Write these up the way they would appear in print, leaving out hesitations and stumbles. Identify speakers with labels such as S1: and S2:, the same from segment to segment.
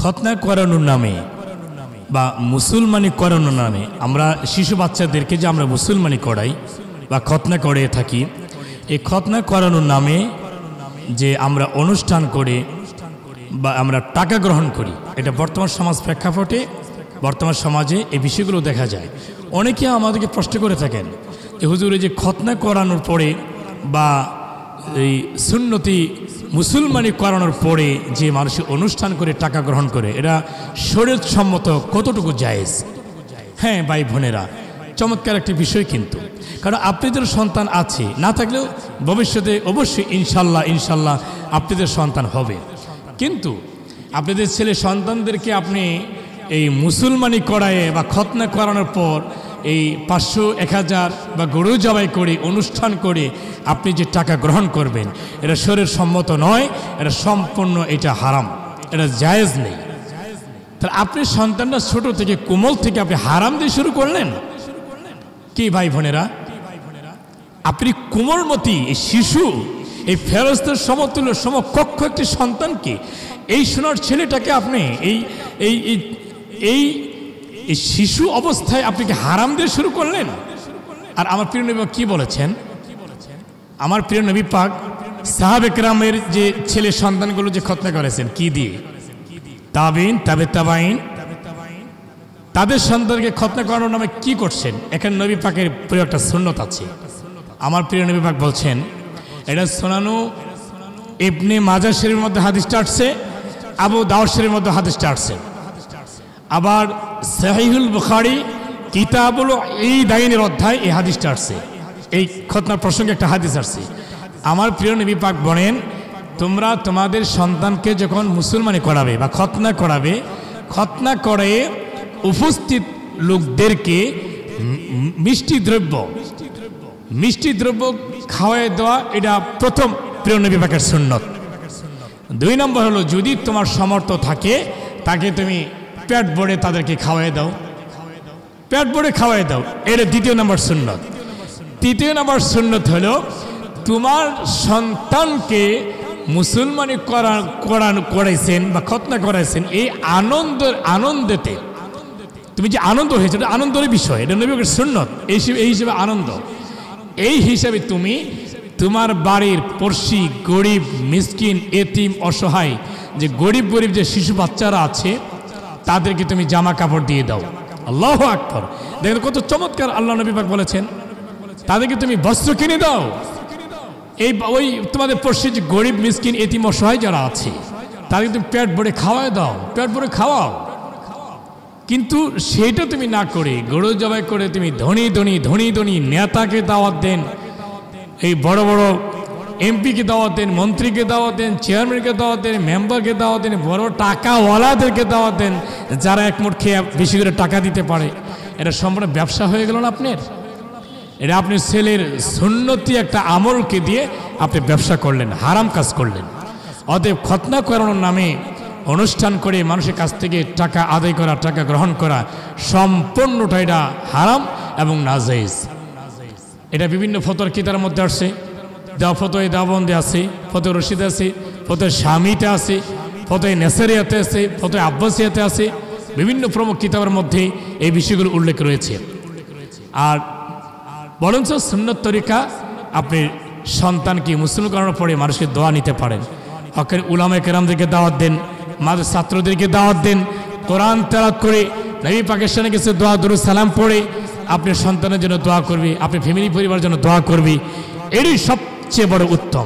S1: খতনা করানোর নামে বা মুসলমানি করানোর নামে আমরা শিশু বাচ্চাদেরকে যে আমরা মুসলমানি করাই বা খতনা করে থাকি, এই খতনা করানোর নামে যে আমরা অনুষ্ঠান করে বা আমরা টাকা গ্রহণ করি, এটা বর্তমান সমাজ প্রেক্ষাপটে বর্তমান সমাজে এই বিষয়গুলো দেখা যায়। অনেকে আমাদেরকে প্রশ্ন করে থাকেন যে হুজুর, এই যে খতনা করানোর পরে বা এই সুন্নতি মুসলমানি করানোর পরে যে মানুষ অনুষ্ঠান করে টাকা গ্রহণ করে, এটা শরীয়তসম্মত কতটুকু জায়েজ? হ্যাঁ ভাই বোনেরা, চমৎকার একটি বিষয় কিন্তু, কারণ আপনাদের সন্তান আছে, না থাকলেও ভবিষ্যতে অবশ্যই ইনশাল্লাহ আপনাদের সন্তান হবে। কিন্তু আপনাদের ছেলে সন্তানদেরকে আপনি এই মুসলমানি করায়ে বা খতনা করানোর পর এই 500, 1000 বা গরু জবাই করে অনুষ্ঠান করে আপনি যে টাকা গ্রহণ করবেন, এটা শরীর সম্মত নয়, এটা সম্পূর্ণ এটা হারাম, এটা জায়েজ নেই। তাহলে আপনি সন্তানটা ছোট থেকে কোমল থেকে আপনি হারাম দিয়ে শুরু করলেন কি ভাই বোনেরা? আপনি কোমলমতি এই শিশু, এই ফেরেশতার সমতুল্য সমকক্ষ একটি সন্তানকে, এই সোনার ছেলেটাকে আপনি এই শিশু অবস্থায় আপনি কি হারাম দিয়ে শুরু করলেন? আর আমার প্রিয় নবী কি বলেছেন? আমার প্রিয় নবী পাক সাহাবে কেরামের যে ছেলে সন্তানগুলো যে খতনা করেছেন কি দিয়ে? তাবিন, তাবেইন, তাদের সন্তানকে খতনা করানোর নামে কি করছেন? এখানে নবী পাকের প্রিয় একটা সুন্নত আছে। আমার প্রিয় নবী পাক বলছেন, এটা শোনানো ইবনে মাজাহ শরীফের মধ্যে হাদিসটা আসছে, আবু দাউদ শরীফের মধ্যে হাদিসটা আসছে, আবার সহিহুল বুখারী কিতাবুল ঈদাইনের অধ্যায় এই হাদিসটা আসছে। এই খতনার প্রসঙ্গে একটা হাদিস আসছে। আমার প্রিয় নবী পাক বলেন, তোমরা তোমাদের সন্তানকে যখন মুসলমানি করাবে বা খতনা করাবে, খতনা করে উপস্থিত লোকদেরকে মিষ্টি দ্রব্য খাওয়াই দেওয়া, এটা প্রথম প্রিয় নবী পাকের সুন্নত। 2 নম্বর হলো, যদি তোমার সামর্থ্য থাকে তাকে তুমি পেট ভরে তাদেরকে খাওয়াই দাও, পেট ভরে খাওয়াই দাও, এটা 2 নম্বর সুন্নত। 3 নম্বর সুন্নত হলো, তোমার সন্তানকে মুসলমানি করাইছেন বা খতনা করাইছেন, এই আনন্দেতে তুমি যে আনন্দ হয়েছে, এটা আনন্দের বিষয়, এটা নবী পাকের সুন্নত, এই হিসেবে আনন্দ। এই হিসাবে তুমি তোমার বাড়ির পড়শি গরিব মিসকিন এতিম অসহায় যে গরিব যে শিশু বাচ্চারা আছে তাদেরকে তুমি জামা কাপড় দিয়ে দাও। আল্লাহু আকবার! দেখেন কত চমৎকার আল্লাহ নবী পাক বলেছেন, তাদেরকে তুমি বস্ত্র কিনে দাও। ওই তোমাদের পড়শি যে গরিব মিসকিন এতিম অসহায় যারা আছে তাদেরকে তুমি পেট ভরে খাওয়াই দাও, পেট ভরে খাওয়াও। কিন্তু সেটা তুমি না করে গরু জবাই করে তুমি ধনী নেতাকে দাওয়াত দেন, এই বড় বড় এমপিকে দাওয়াত দেন, মন্ত্রীকে দাওয়াত দেন, চেয়ারম্যানকে দাওয়াত দেন, মেম্বারকে দাওয়াত দেন, বড় টাকাওয়ালাদেরকে দাওয়াত দেন, যারা এক মুঠ খেয়ে বেশি করে টাকা দিতে পারে। এটা সম্পূর্ণ ব্যবসা হয়ে গেল না আপনার? এটা আপনি ছেলের সুন্নতি একটা আমলকে দিয়ে আপনি ব্যবসা করলেন, হারাম কাজ করলেন। অতএব খতনা করানোর নামে অনুষ্ঠান করে মানুষের কাছ থেকে টাকা আদায় করা, টাকা গ্রহণ করা, সম্পূর্ণটা এটা হারাম এবং নাজায়েজ। এটা বিভিন্ন ফতোয়ার কিতাবের মধ্যে আসছে, ফতোয়া দাবন্দে আছে, ফতোয়া রশিদ আছে, ফতোয়া শামিতে আছে, ফতোয়া নেসারিয়াতে আছে, ফতোয়া আব্বাসিয়াতে আছে, বিভিন্ন প্রমুখ কিতাবের মধ্যে এই বিষয়গুলো উল্লেখ রয়েছে। আর বরঞ্চ সুন্নত তরিকা আপনি সন্তানকে মুসলিম করানোর পরে মানুষের দোয়া নিতে পারেন। হকের উলামায়ে কেরামদেরকে দাওয়াত দেন, মাদ্রাসার ছাত্রদেরকে দাওয়াত দেন, কোরআন তেলাওয়াত করে নবী পাকের সামনে গেছে দোয়া দরুদ সালাম পড়ে আপনি সন্তানের জন্য দোয়া করবি, আপনি ফ্যামিলি পরিবারের জন্য দোয়া করবি, এরই সবচেয়ে বড় উত্তম।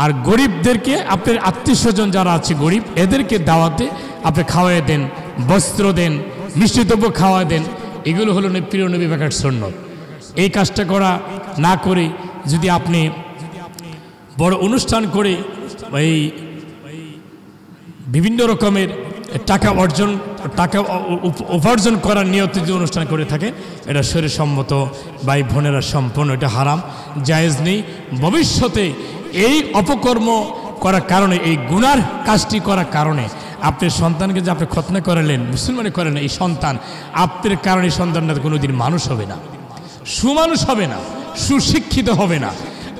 S1: আর গরিবদেরকে আপনার আত্মীয় স্বজন যারা আছে গরিব, এদেরকে দাওয়াতে আপনি খাওয়াই দেন, বস্ত্র দেন, মিষ্টি দ্রব্য খাওয়াই দেন। এগুলো হলো প্রিয় নবী পাকের সুন্নত। এই কাজটা করা না করে যদি আপনি বড় অনুষ্ঠান করে এই বিভিন্ন রকমের টাকা উপার্জন করার নিয়তে যদি অনুষ্ঠান করে থাকেন, এটা শরীর সম্মত ভাই বোনেরা সম্পূর্ণ এটা হারাম, জায়েজ নেই। ভবিষ্যতে এই অপকর্ম করার কারণে, এই গুনার কাজটি করার কারণে আপনার সন্তানকে যে আপনি খতনা করালেন, মুসলমানি করালেন, এই সন্তান আপনার কারণে সন্তানটা কোনোদিন মানুষ হবে না, সুমানুষ হবে না, সুশিক্ষিত হবে না।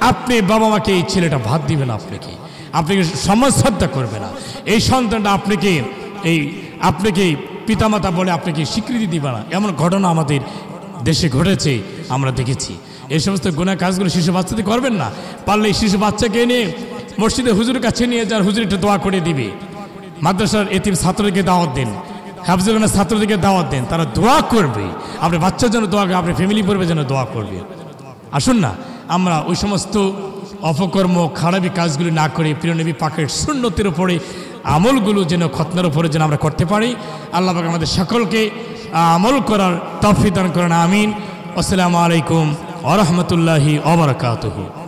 S1: আপনি বাবা মাকে এই ছেলেটা ভাত দিবে না, আপনাকে সমাজ শ্রদ্ধা করবে না। এই সন্তানটা আপনাকে এই আপনাকে পিতামাতা বলে আপনাকে স্বীকৃতি দিবে না, এমন ঘটনা আমাদের দেশে ঘটেছে, আমরা দেখেছি। এই সমস্ত গুনাহ কাজগুলো শিশু বাচ্চাদের করবেন না। পারলে শিশু বাচ্চাকে এনে মসজিদে হুজুরের কাছে নিয়ে যান, হুজুর একটু দোয়া করে দিবে। মাদ্রাসার এতিম ছাত্রদেরকে দাওয়াত দেন, হাফিজুল্লাহ ছাত্রদেরকে দাওয়াত দেন, তারা দোয়া করবে। আপনি বাচ্চার জন্য দোয়া করবে, আপনি ফ্যামিলি পরিবারের জন্য দোয়া করবে। আসুন না আমরা ওই সমস্ত অপকর্ম খারাপি কাজগুলি না করে প্রিয় নবী পাকের সুন্নতের উপরে আমলগুলো যেন খতনার উপরে যেন আমরা করতে পারি। আল্লাহ পাক আমাদের সকলকে আমল করার তৌফিক দান করেন, আমিন। আসসালামু আলাইকুম ওয়া রাহমাতুল্লাহি ওয়া বারাকাতুহু।